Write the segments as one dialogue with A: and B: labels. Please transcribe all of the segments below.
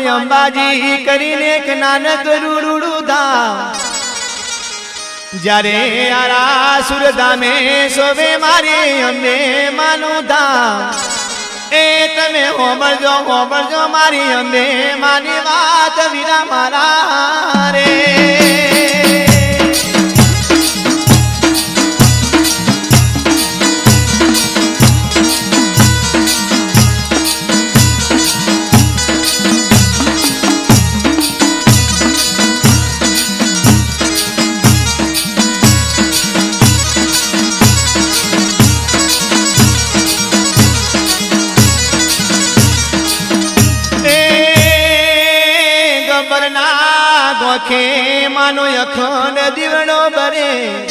A: માં અંબાજી કરીને એક નાનક રૂડું ધામ જ્યારે આરાસુર ધામે શોભે મારી અંબે માનું ધામ એ તમે હોબળજો મારી અંબે માની વાત વીરા મારા રે ગોખે માનો અખંડ દીવડો બરે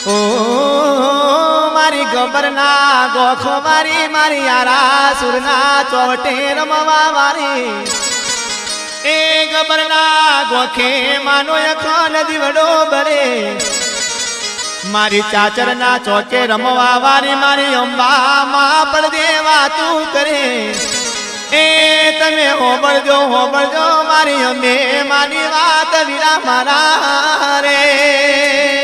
A: ઓ મારી ગબરના ગોખો મારી આરાસુરના ચોવટે રમવા વારી એ ગબરના ગોખે માનો અખંડ દીવડો બરે મારી ચાચરના ચોકે રમવા વારી મારી અંબા માં પણ દેવા તું કરે એ તમે હોબળજો મારી અંબે માની વાત વીરા મારા રે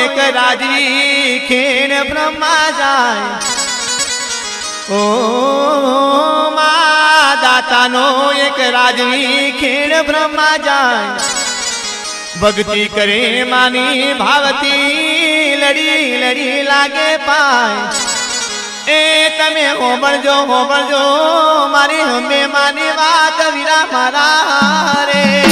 A: એક રાજી ખેણ બ્રહ્મા જાય ઓ મા દાતાનો એક રાજી ખેણ બ્રહ્મા જાય ભક્તિ કરે માની ભાવતી લડી લાગે પાય એ તમે હોબળજો મારી અંબે માની વાત વીરા મારા રે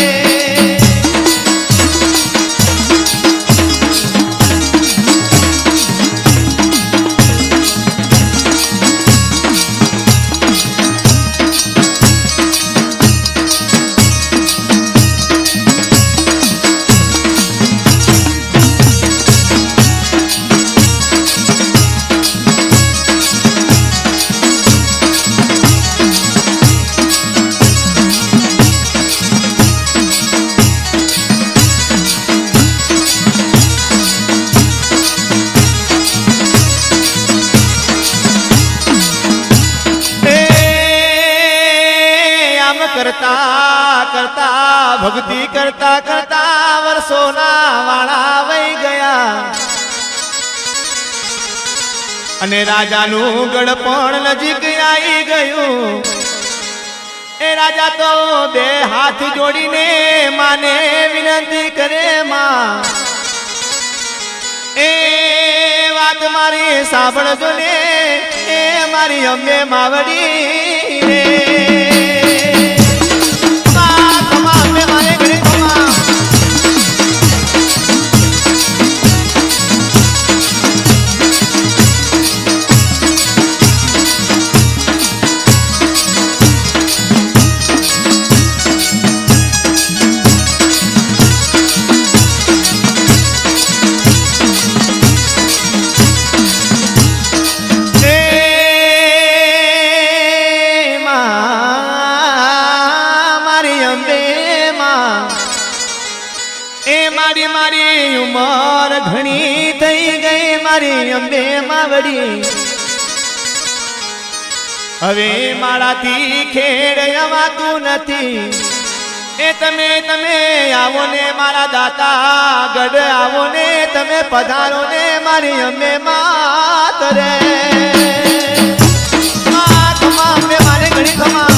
A: કરતા ભક્તિ કરતા વર્ષોના વાળા વહી ગયા અને રાજાનું ગળપણ નજીક આવી ગયું એ રાજા તો બે હાથ જોડીને માને વિનંતી કરે માં એ વાત મારી સાંભળજો ને એ મારી અંબે માવડી રે મારી ઉમર ઘણી થઈ ગઈ મારી અંબે માવડી હવે મારાથી ખેડ અવાતું નથી એ તમે આવો ને મારા દાતા ગઢ આવો ને તમે પધારો ને મારી અંબે માત રે અંબે મારે ઘણી ખમા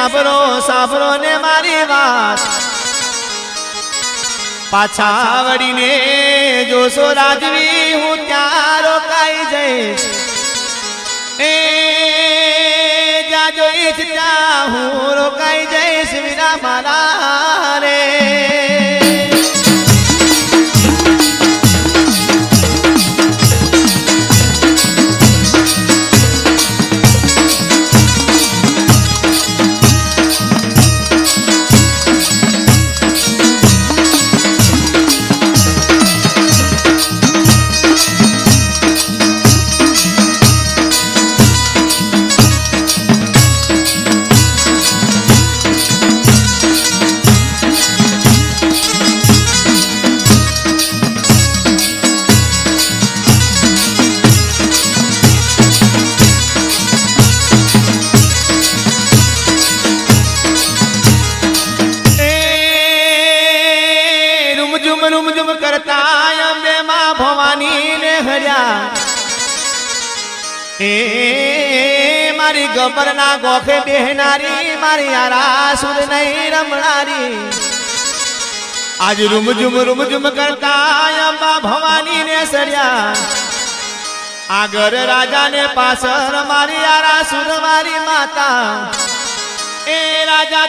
A: સાંભળો સાંભળો ને મારી વાત પાછા વળીને જોશો રાજવી હું ત્યાં રોકાઈ જઈશ એ જ્યાં જોઈશ ત્યાં હું રોકાઈ જઈશ વીરા મારા રે મારી ગબરના ગોખે બેહનારી મારી આરાસુર નહીં રમણારી આજ રૂમઝુમ કરતા અંબા ભવાની ને સર્યા આગળ રાજા ને પાછળ મારી આરાસુર મારી માતા એ રાજા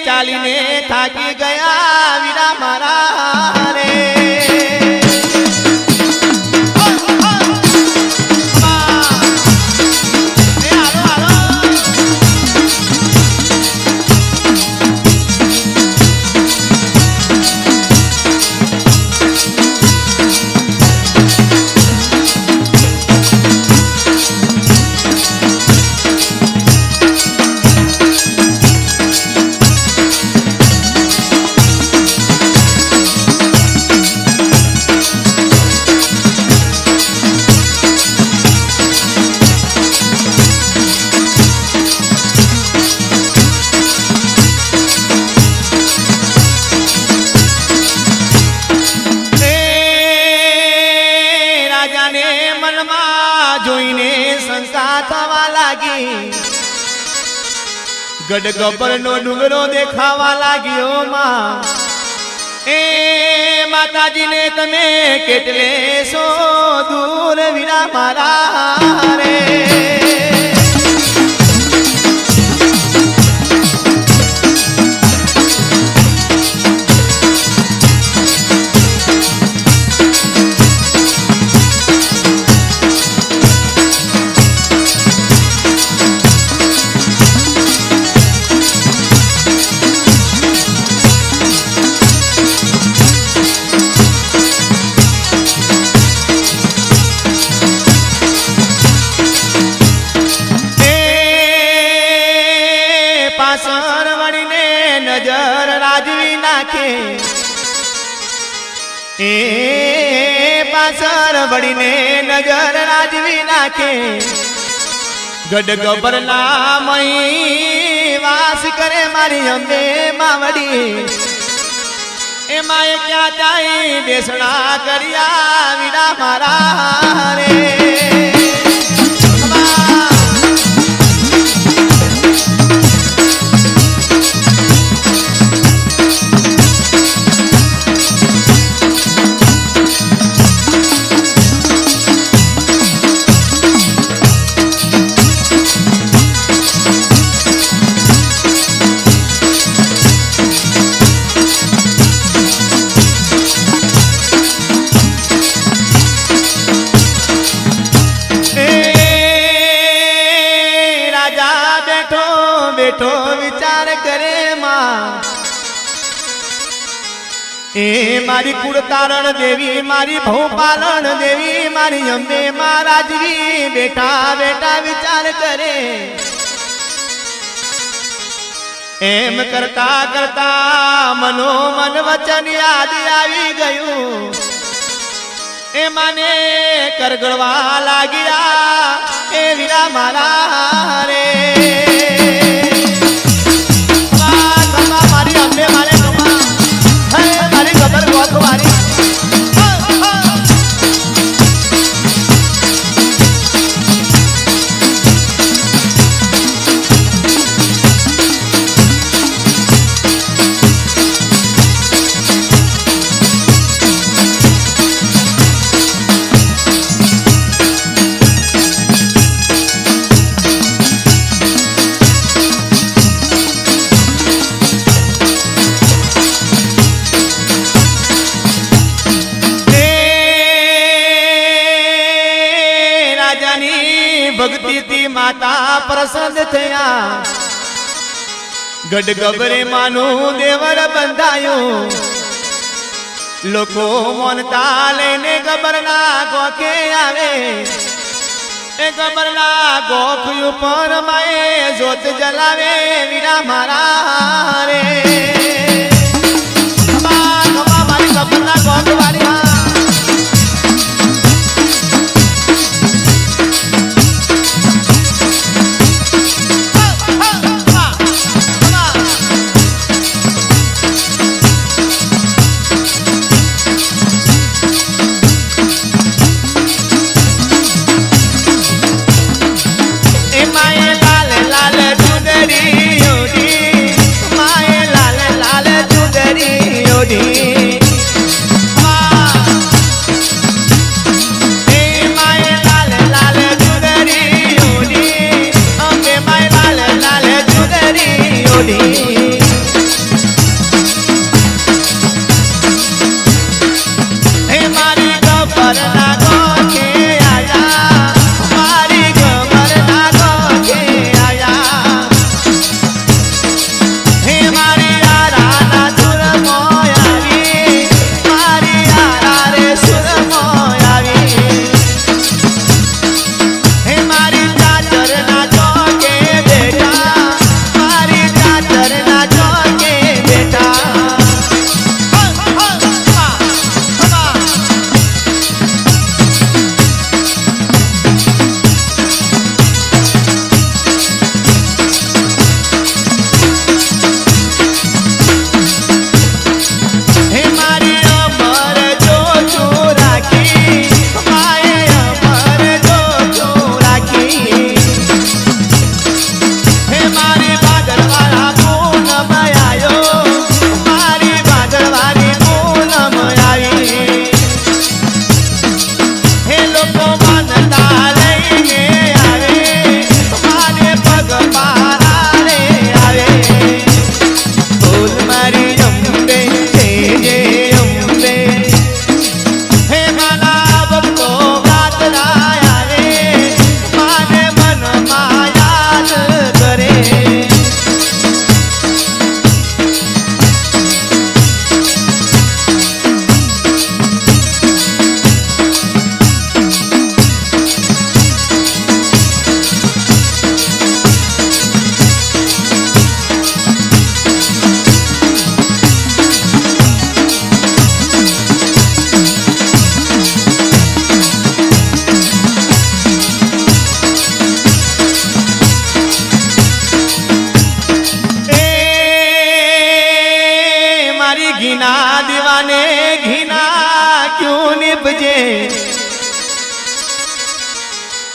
A: ચાલીને થાકી ગયા વીરા મારા રે ગઢ ગબ્બર નો ડુંગરો દેખાવા લાગ્યો માં એ માતાજી ને તમે કેટલે સો દૂર વીરા મારા રે પાછળ વળીને નજર રાજવી નાખે ગઢ ગબરના મહી વાસ કરે મારી અંબે માવડી એમાં એ ક્યાં જાય બેસણા કર્યા વીરા મારા રે વિચાર કરે માં એ મારી કુળતારણ દેવી મારી ભૌપાલણ દેવી મારી અંબે મહારાજવી બેઠા બેઠા વિચાર કરે એમ કરતા કરતા મનોમન વચન યાદ આવી ગયું એ મને કરગળવા લાગ્યા એ વીરા મારા રે મારી અંબે મારે મારી ખબર ગોખ મારી માતા પ્રસન્ન થયા ગઢ ગબરે માનું દેવર બંધાયું લોકો મોનતા લઈને ગબરના ગોખે આવે એ ગબરના ગોખ ઉપર માએ જોત જલાવે વીરા મારા રે મારી ગબરના ગોખ વાળી घिना दीवाने घिना क्यों निपजे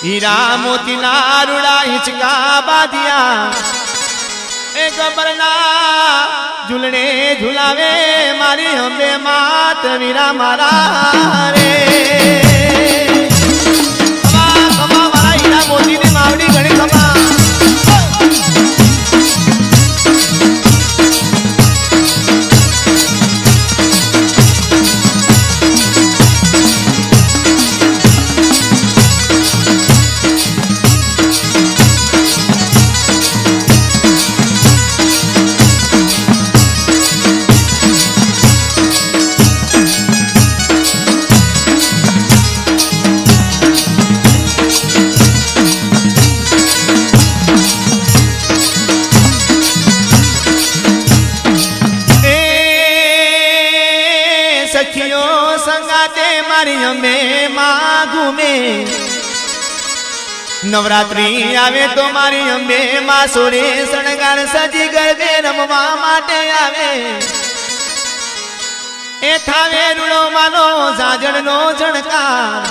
A: हीरा मोती ना रुड़ा हिचका बाधिया ए गबरना झूलने झूलावे मारी हमें मात वीरा मारा रे खमा खमा मारा हीरा मोती ने मावड़ी घणी खमा सखियों संगाते मारी हमें माँ घूमे नवरात्रि आवे तो मारी हमें माँ सोरे सणगार सजी गरबे रमवा माटे आवे ए थावे रूड़ो मानो जाजड़ नो झणकार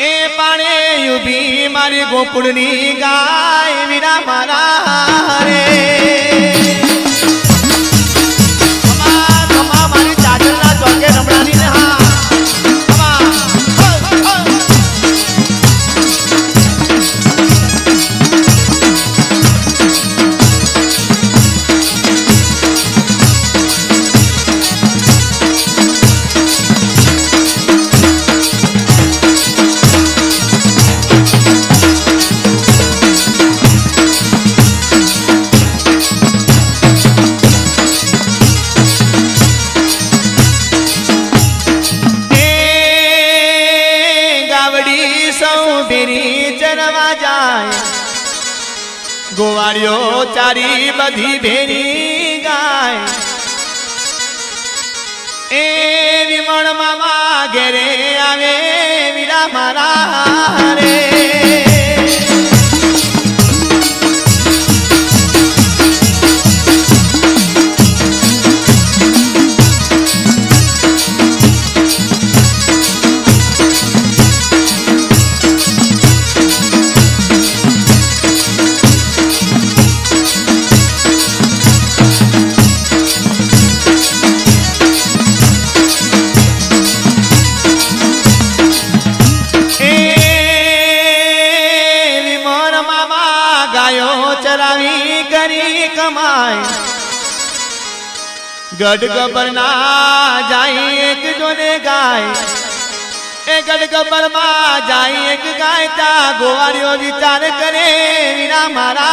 A: ए पाणे युभी मारी गोकुळनी गाय वीरा मारा रे ગોવાળીઓ ચારી બધી ભેરી ગાય એ વિમળ મામા ઘેરે આવે વીરા મારા રે ગઢ ગબર ના જાય એક જોને ગાય એ ગઢ ગબર માં જાય એક ગાય તા ગોવાળીઓ વિચાર કરે વીરા મારા